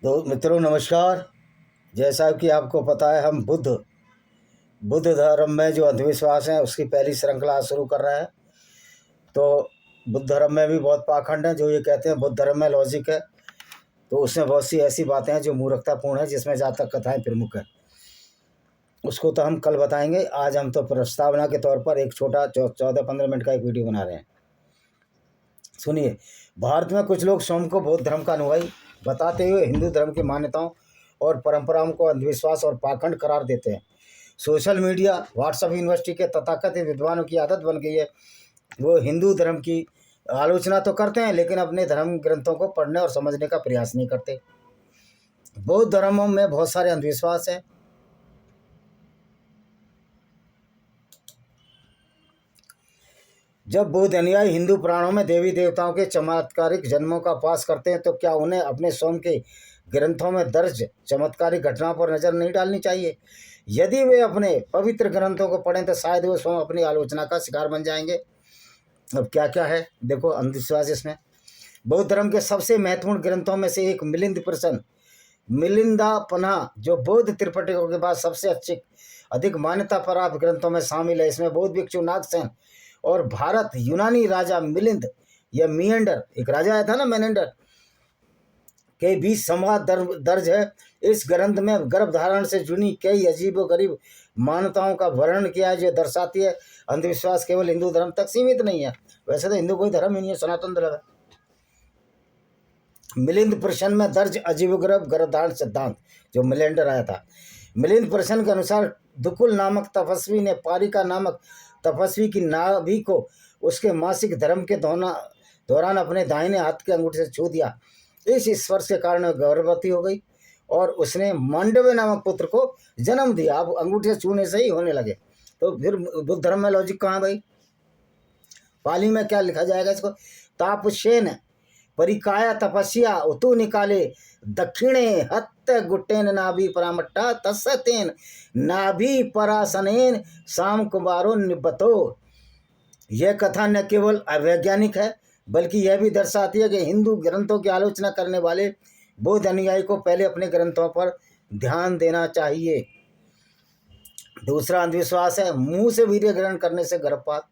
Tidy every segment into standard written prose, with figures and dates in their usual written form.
तो मित्रों नमस्कार। जैसा कि आपको पता है, हम बुद्ध धर्म में जो अंधविश्वास है उसकी पहली श्रृंखला शुरू कर रहे हैं। तो बुद्ध धर्म में भी बहुत पाखंड हैं। जो ये कहते हैं बुद्ध धर्म में लॉजिक है, तो उसमें बहुत सी ऐसी बातें हैं जो मूर्खतापूर्ण है, जिसमें जातक कथाएं प्रमुख है। उसको तो हम कल बताएंगे। आज हम तो प्रस्तावना के तौर पर एक छोटा 14-15 मिनट का एक वीडियो बना रहे हैं। सुनिए। भारत में कुछ लोग स्वयं को बौद्ध धर्म का अनुयायी बताते हुए हिंदू धर्म की मान्यताओं और परंपराओं को अंधविश्वास और पाखंड करार देते हैं। सोशल मीडिया, व्हाट्सएप यूनिवर्सिटी के तथाकथित विद्वानों की आदत बन गई है। वो हिंदू धर्म की आलोचना तो करते हैं, लेकिन अपने धर्म ग्रंथों को पढ़ने और समझने का प्रयास नहीं करते। बौद्ध धर्मों में बहुत सारे अंधविश्वास हैं। जब बौद्ध अनुयायी हिंदू पुराणों में देवी देवताओं के चमत्कारिक जन्मों का पास करते हैं, तो क्या उन्हें अपने स्वयं के ग्रंथों में दर्ज चमत्कारिक घटनाओं पर नजर नहीं डालनी चाहिए? यदि वे अपने पवित्र ग्रंथों को पढ़ें तो शायद वे स्वयं अपनी आलोचना का शिकार बन जाएंगे। अब क्या क्या है देखो अंधविश्वास इसमें। बौद्ध धर्म के सबसे महत्वपूर्ण ग्रंथों में से एक मिलिंदापना, जो बौद्ध त्रिपिटकों के बाद सबसे अधिक मान्यता प्राप्त ग्रंथों में शामिल है। इसमें बौद्ध भिक्षु नागसेन और भारत यूनानी राजा मिलिंद या मियंडर, एक राजा आया था ना मेनेंडर, के बीच संवाद दर्ज है। इस ग्रंथ में गर्भधारण से जुड़ी कई अजीबोगरीब मान्यताओं का वर्णन किया है, जो दर्शाती है अंधविश्वास केवल हिंदू धर्म तक सीमित नहीं है। वैसे तो हिंदू कोई धर्म ही नहीं है, सनातन धर्म है। मिलिंद प्रश्न में दर्ज अजीबोगरीब गर्भधारण सिद्धांत, जो मिलेंडर आया था। मिलिंद प्रश्न के अनुसार दुकुल नामक तपस्वी ने पारिका नामक तपस्वी की नाभि को उसके मासिक धर्म के दौरान अपने दाहिने हाथ के अंगूठे से छू दिया। इस स्पर्श के कारण गर्भवती हो गई और उसने मांडव्य नामक पुत्र को जन्म दिया। अब अंगूठे से छूने से ही होने लगे। तो फिर बुद्ध धर्म में लॉजिक कहाँ भाई? पाली में क्या लिखा जाएगा इसको? तापसेन परिकाया तपस्या उतु निकाले दक्षिणे हत्त गुट्टेन नाभि परामट्टा तस्तेन नाभि परासनेन शाम कुमारो निबतो। यह कथा न केवल अवैज्ञानिक है, बल्कि यह भी दर्शाती है कि हिंदू ग्रंथों की आलोचना करने वाले बौद्ध अनुयायी को पहले अपने ग्रंथों पर ध्यान देना चाहिए। दूसरा अंधविश्वास है मुंह से वीर्य ग्रहण करने से गर्भपात।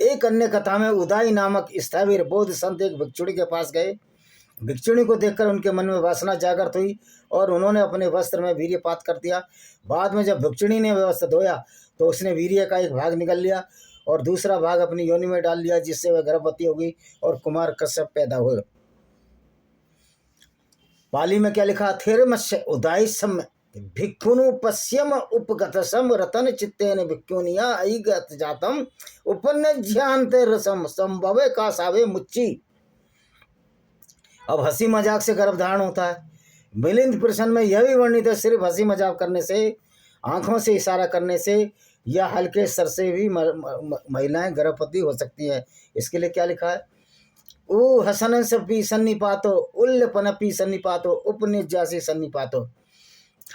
एक अन्य कथा में उदाई नामक स्थविर बौद्ध संत एक भिक्षुणी के पास गए। भिक्षुणी को देखकर उनके मन में वासना जागृत हुई और उन्होंने अपने वस्त्र में वीर्यपात कर दिया। बाद में जब भिक्षुणी ने वस्त्र धोया तो उसने वीर्य का एक भाग निकल लिया और दूसरा भाग अपनी योनि में डाल लिया, जिससे वह गर्भवती हो गई और कुमार कश्यप पैदा हुए। पाली में क्या लिखा? थेरमस्य उदाई सम भिक्षुनु पश्यम उपगतसम रतन चित्तेन भिक्षुनिया अईगत जातम उपन्यज्ञान्ते रसम संभवे का सावे मुच्ची। अब हंसी मजाक से गर्भधारण होता है। मिलिंद प्रश्न में यह भी वर्णित है सिर्फ हंसी मजाक करने से, आंखों से इशारा करने से या हल्के सर से भी महिलाएं गर्भवती हो सकती हैं। इसके लिए क्या लिखा है? ऊ हसन सपी सन्निपातो उल्लपनपी सन्निपातो उपनिज्जासी सन्निपातो।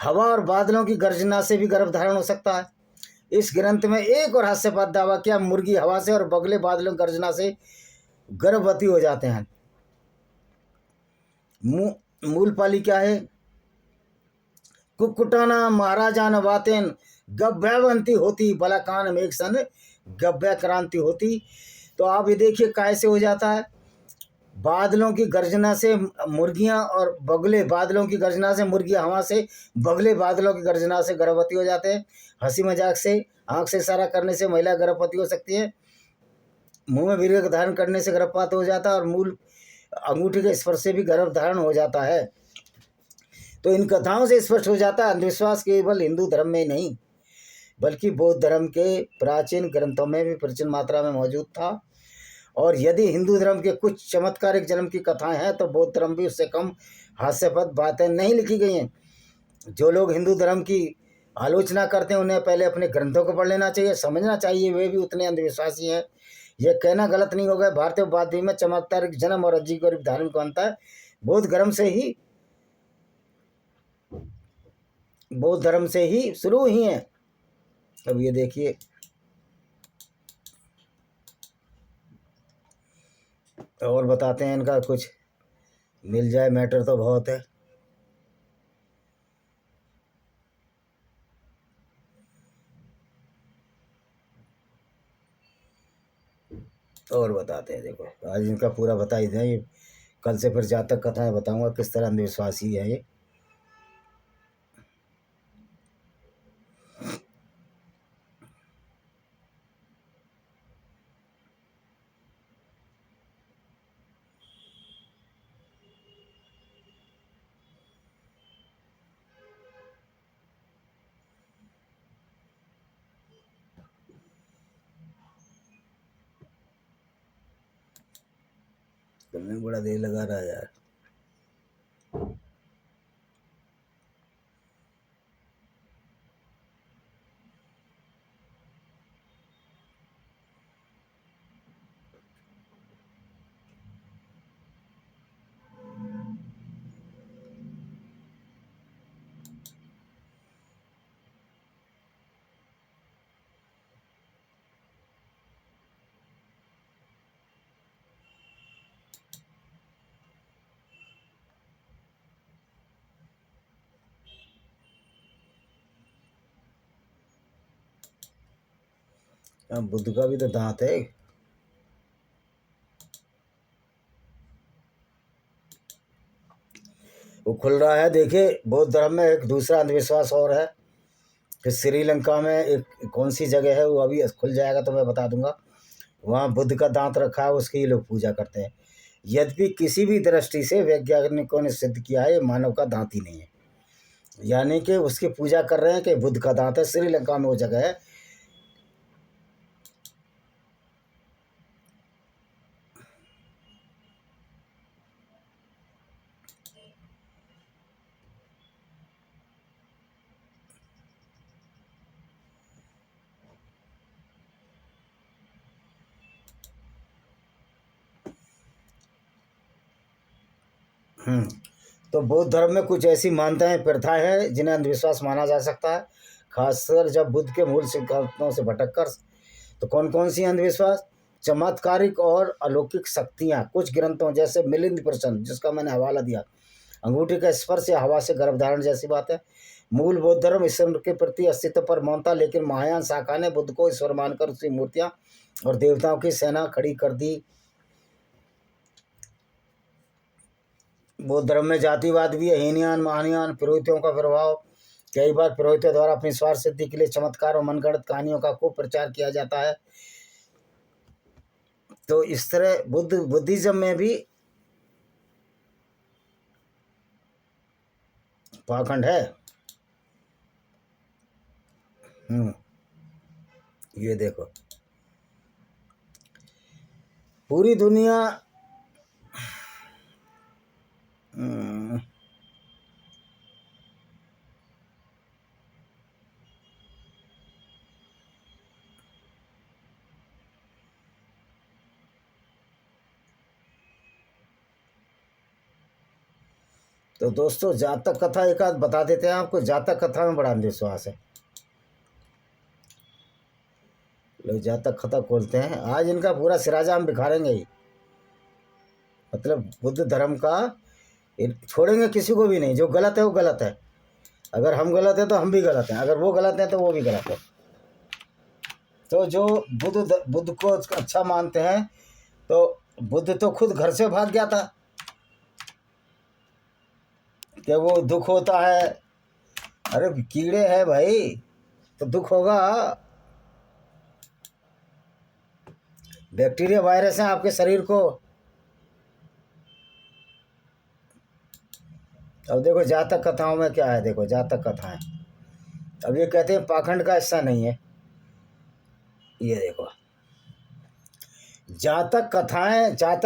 हवा और बादलों की गर्जना से भी गर्भधारण हो सकता है। इस ग्रंथ में एक और हास्यपद दावा किया, मुर्गी हवा से और बगले बादलों की गर्जना से गर्भवती हो जाते हैं। मूल पाली क्या है? कुक्कुटाना महाराजान वातेन गव्यवंती होती बलाकान में एक सन गव्य क्रांति होती। तो आप ये देखिए कैसे हो जाता है। बादलों की गर्जना से मुर्गियां और बगले बादलों की गर्जना से मुर्गियां, हवा से बगले बादलों की गर्जना से गर्भवती हो जाते हैं। हंसी मजाक से, आंख से इशारा करने से महिला गर्भवती हो सकती है। मुंह में वीर्य धारण करने से गर्भपात हो जाता है और मूल अंगूठी के स्पर्श से भी गर्भधारण हो जाता है। तो इन कथाओं से स्पष्ट हो जाता है अंधविश्वास केवल हिंदू धर्म में नहीं, बल्कि बौद्ध धर्म के प्राचीन ग्रंथों में भी प्रचुर मात्रा में मौजूद था। और यदि हिंदू धर्म के कुछ चमत्कारिक जन्म की कथाएं हैं, तो बौद्ध धर्म भी उससे कम हास्यपद बातें नहीं लिखी गई हैं। जो लोग हिंदू धर्म की आलोचना करते हैं, उन्हें पहले अपने ग्रंथों को पढ़ लेना चाहिए, समझना चाहिए वे भी उतने अंधविश्वासी हैं। यह कहना गलत नहीं होगा भारतीय उपाधि में चमत्कारिक जन्म और अजीब गरीब धार्मिक अंतर है बौद्ध धर्म से ही शुरू ही है। अब ये देखिए, और बताते हैं इनका कुछ मिल जाए, मैटर तो बहुत है। और बताते हैं, देखो आज इनका पूरा बता ही दें। ये कल से फिर जातक कथाएं बताऊंगा किस तरह अंधविश्वासी है ये। तुमने बड़ा देर लगा रहा है यार। हाँ, बुद्ध का भी तो दांत है। वो खुल रहा है। देखिए बौद्ध धर्म में एक दूसरा अंधविश्वास और है कि श्रीलंका में एक कौन सी जगह है, वो अभी खुल जाएगा तो मैं बता दूंगा। वहाँ बुद्ध का दांत रखा है, उसकी लोग पूजा करते हैं। यद्यपि किसी भी दृष्टि से वैज्ञानिकों ने सिद्ध किया है ये मानव का दांत ही नहीं है, यानी कि उसकी पूजा कर रहे हैं कि बुद्ध का दांत है। श्रीलंका में वो जगह है। तो बौद्ध धर्म में कुछ ऐसी मान्यताएं प्रथाएं हैं जिन्हें अंधविश्वास माना जा सकता है, खासकर जब बुद्ध के मूल सिद्धांतों से भटककर। तो कौन कौन सी अंधविश्वास? चमत्कारिक और अलौकिक शक्तियां। कुछ ग्रंथों जैसे मिलिंद प्रसन्न, जिसका मैंने हवाला दिया, अंगूठी का स्पर्श या हवा से गर्भधारण जैसी बात है। मूल बौद्ध धर्म ईश्वर के प्रति अस्तित्व पर मानता, लेकिन महायान शाखा ने बुद्ध को ईश्वर मानकर उसकी मूर्तियां और देवताओं की सेना खड़ी कर दी। बौद्ध धर्म में जातिवाद भी है। हीनयान महानयान पुरोहितों का प्रभाव। कई बार पुरोहितों द्वारा अपनी स्वार्थ सिद्धि के लिए चमत्कार और मनगढ़ंत कहानियों का खूब प्रचार किया जाता है। तो इस तरह बुद्धिज्म में भी पाखंड है। ये देखो पूरी दुनिया तो दोस्तों जातक कथा एक आध बता देते हैं आपको। जातक कथा में बड़ा अंधविश्वास है। लोग जातक कथा खोलते हैं। आज इनका पूरा सिराजा हम बिखारेंगे ही। मतलब बुद्ध धर्म का छोड़ेंगे किसी को भी नहीं। जो गलत है वो गलत है। अगर हम गलत हैं तो हम भी गलत हैं, अगर वो गलत हैं तो वो भी गलत है। तो जो बुद्ध को अच्छा मानते हैं, तो बुद्ध तो खुद घर से भाग गया था कि वो दुख होता है। अरे कीड़े हैं भाई, तो दुख होगा। बैक्टीरिया वायरस हैं आपके शरीर को। अब देखो जातक कथाओं में क्या है। देखो जातक कथाएं, अब ये कहते हैं पाखंड का हिस्सा नहीं है। ये देखो जातक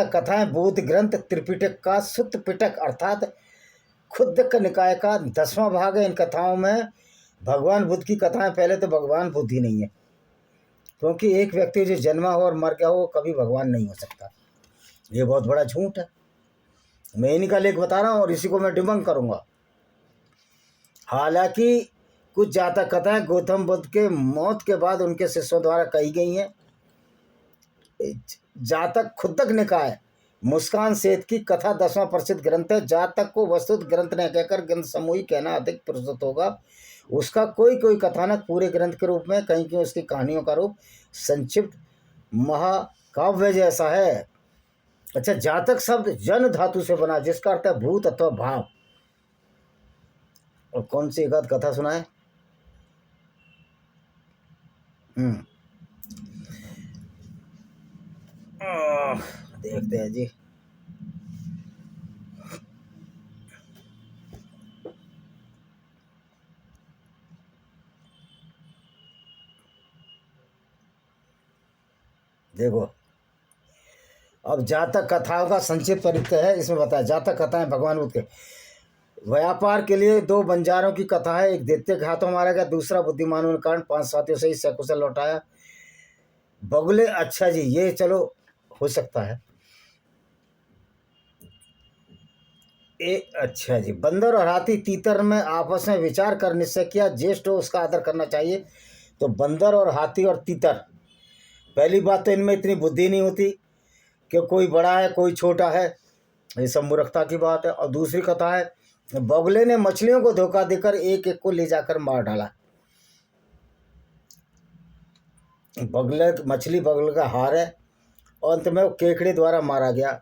कथाएं बौद्ध ग्रंथ त्रिपिटक का सुत्त पिटक अर्थात खुद्दक निकाय का 10वां भाग है। इन कथाओं में भगवान बुद्ध की कथाएं। पहले तो भगवान बुद्ध ही नहीं है, क्योंकि एक व्यक्ति जो जन्मा हो और मर गया हो वो कभी भगवान नहीं हो सकता। ये बहुत बड़ा झूठ है। मैं इन्हीं का लेख बता रहा हूँ और इसी को मैं डिबंक करूँगा। हालांकि कुछ जातक कथाएं गौतम बुद्ध के मौत के बाद उनके शिष्यों द्वारा कही गई हैं। जातक खुद्दक निकाय मुस्कान सेठ की कथा 10वां प्रसिद्ध ग्रंथ है। जातक को वस्तुत ग्रंथ न कहकर ग्रंथ समूह कहना अधिक प्रस्तुत होगा। उसका कोई कथानक पूरे ग्रंथ के रूप में, कहीं कहीं उसकी कहानियों का रूप संक्षिप्त काव्य जैसा है। अच्छा, जातक शब्द जन धातु से बना, जिसका अर्थ है भूत अथवा भाव। और कौन सी एक आध कथा सुनाए? देखते हैं जी। देखो, अब जातक कथाओं का संक्षिप्त परिचय है, इसमें बताया। जातक कथाएं भगवान बुद्ध के व्यापार के लिए दो बंजारों की कथा है। एक दैत्य के हाथों मारा गया, दूसरा बुद्धिमानों ने कारण 5 साथियों से ही सकुशल लौटाया। बगुले, अच्छा जी, ये चलो हो सकता है। अच्छा जी, बंदर और हाथी तीतर में आपस में विचार कर निश्चय किया, ज्येष्ठ हो उसका आदर करना चाहिए। तो बंदर और हाथी और तीतर, पहली बात तो इनमें इतनी बुद्धि नहीं होती कि कोई बड़ा है कोई छोटा है, ये सब मूर्खता की बात है। और दूसरी कथा है, बगुले ने मछलियों को धोखा देकर एक एक को ले जाकर मार डाला। बगुले, मछली बगुले का हार है, और अंत में वो केकड़े द्वारा मारा गया।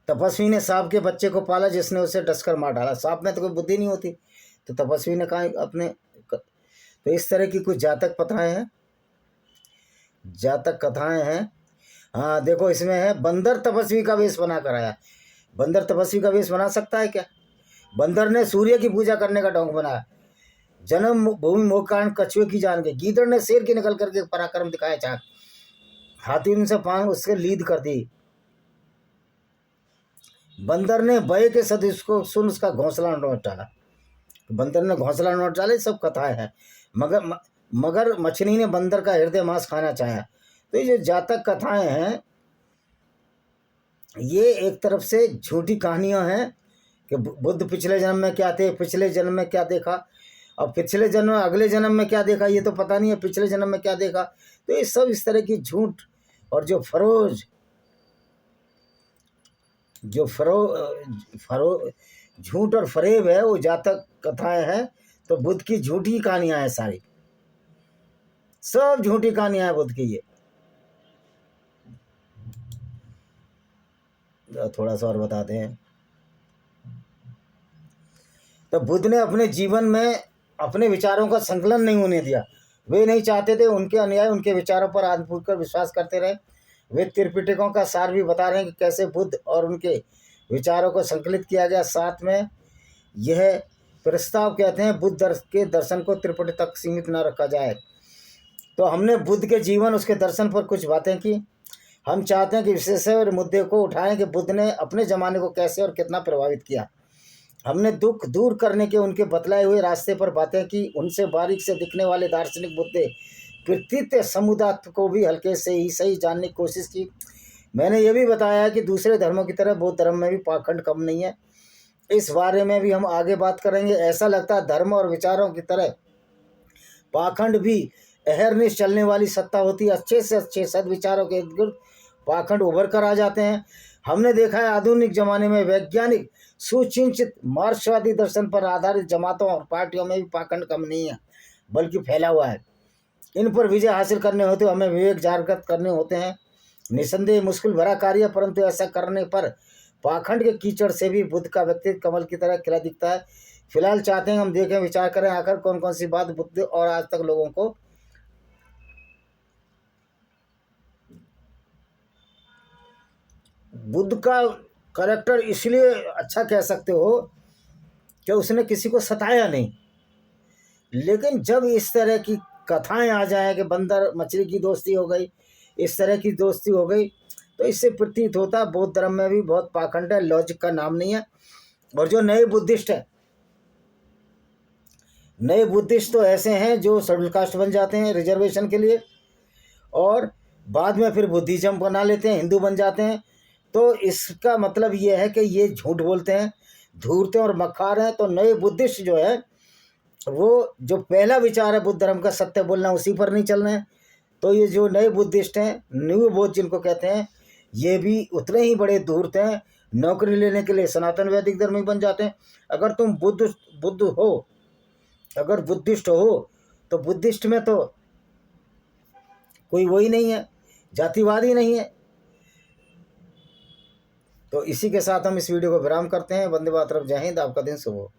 तपस्वी ने सांप के बच्चे को पाला, जिसने उसे डसकर मार डाला। सांप में तो कोई बुद्धि नहीं होती, तो तपस्वी ने कहा अपने। तो इस तरह की कुछ जातक कथाएं हैं, जातक कथाएं हैं। हाँ देखो, इसमें है बंदर तपस्वी का वेश बना कर आया। बंदर तपस्वी का वेश बना सकता है क्या? बंदर ने सूर्य की पूजा करने का ढोंग बनाया। जन्म भूमि मोह कारण कछुए की जान गई। गीदड़ ने शेर की नकल करके पराक्रम दिखाया चाक। हाथी उनसे पांव उसके लीद कर दी। बंदर ने बय के सदृश को सुन उसका घोंसला नोच डाला। बंदर ने घोंसला नोच डाला, सब कथाएं हैं। मगर मछली ने बंदर का हृदय मांस खाना चाहा। तो ये जो जातक कथाएं हैं, ये एक तरफ से झूठी कहानियां हैं कि बुद्ध पिछले जन्म में क्या थे, पिछले जन्म में क्या देखा, और पिछले जन्म में अगले जन्म में क्या देखा ये तो पता नहीं है, पिछले जन्म में क्या देखा। तो ये सब इस तरह की झूठ और जो झूठ और फरेब है, वो जातक कथाएं हैं। तो बुद्ध की झूठी कहानियां हैं, सारी सब झूठी कहानियां हैं बुद्ध की। ये थोड़ा सा और बताते हैं। तो बुद्ध ने अपने जीवन में अपने विचारों का संकलन नहीं होने दिया। वे नहीं चाहते थे उनके अनुयायी उनके विचारों पर आत्मपूर्ण कर विश्वास करते रहे। वे त्रिपिटकों का सार भी बता रहे हैं कि कैसे बुद्ध और उनके विचारों को संकलित किया गया। साथ में यह प्रस्ताव कहते हैं बुद्ध के दर्शन को त्रिपिटक तक सीमित न रखा जाए। तो हमने बुद्ध के जीवन उसके दर्शन पर कुछ बातें की। हम चाहते हैं कि विशेष मुद्दे को उठाएं कि बुद्ध ने अपने ज़माने को कैसे और कितना प्रभावित किया। हमने दुख दूर करने के उनके बतलाए हुए रास्ते पर बातें की। उनसे बारीक से दिखने वाले दार्शनिक मुद्दे कृतित्व समुदाय को भी हल्के से ही सही जानने की कोशिश की। मैंने ये भी बताया कि दूसरे धर्मों की तरह बौद्ध धर्म में भी पाखंड कम नहीं है। इस बारे में भी हम आगे बात करेंगे। ऐसा लगता है धर्म और विचारों की तरह पाखंड भी अहरनिश चलने वाली सत्ता होती है। अच्छे से अच्छे सद्विचारों के इर्द गिर्द पाखंड उभर कर आ जाते हैं। हमने देखा है आधुनिक जमाने में वैज्ञानिक सुचिंतित मार्क्सवादी दर्शन पर आधारित जमातों और पार्टियों में भी पाखंड कम नहीं है, बल्कि फैला हुआ है। इन पर विजय हासिल करने होते हमें विवेक जागृत करने होते हैं। निसंदेह मुश्किल भरा कार्य, परंतु ऐसा करने पर पाखंड के कीचड़ से भी बुद्ध का व्यक्तित्व कमल की तरह खिला दिखता है। फिलहाल चाहते हैं हम देखें, विचार करें आखिर कौन कौन सी बात बुद्ध और आज तक लोगों को बुद्ध का करैक्टर इसलिए अच्छा कह सकते हो कि उसने किसी को सताया नहीं। लेकिन जब इस तरह की कथाएं आ जाए कि बंदर मछली की दोस्ती हो गई, इस तरह की दोस्ती हो गई, तो इससे प्रतीत होता है बौद्ध धर्म में भी बहुत पाखंड है, लॉजिक का नाम नहीं है। और जो नए बुद्धिस्ट हैं, नए बुद्धिस्ट तो ऐसे हैं जो शेड्यूल कास्ट बन जाते हैं रिजर्वेशन के लिए, और बाद में फिर बुद्धिज्म बना लेते हैं, हिंदू बन जाते हैं। तो इसका मतलब ये है कि ये झूठ बोलते हैं, धूर्त हैं और मक्कार हैं। तो नए बुद्धिस्ट जो है, वो जो पहला विचार है बुद्ध धर्म का सत्य बोलना, उसी पर नहीं चलना है। तो ये जो नए बुद्धिस्ट हैं, न्यू बौद्ध जिनको कहते हैं, ये भी उतने ही बड़े धूर्त हैं। नौकरी लेने के लिए सनातन वैदिक धर्म ही बन जाते हैं। अगर तुम बुद्ध हो, अगर बुद्धिस्ट हो, तो बुद्धिस्ट में तो कोई वही नहीं है, जातिवादी नहीं है। तो इसी के साथ हम इस वीडियो को विराम करते हैं। वंदे मातरम, जय हिंद, आपका दिन शुभ हो।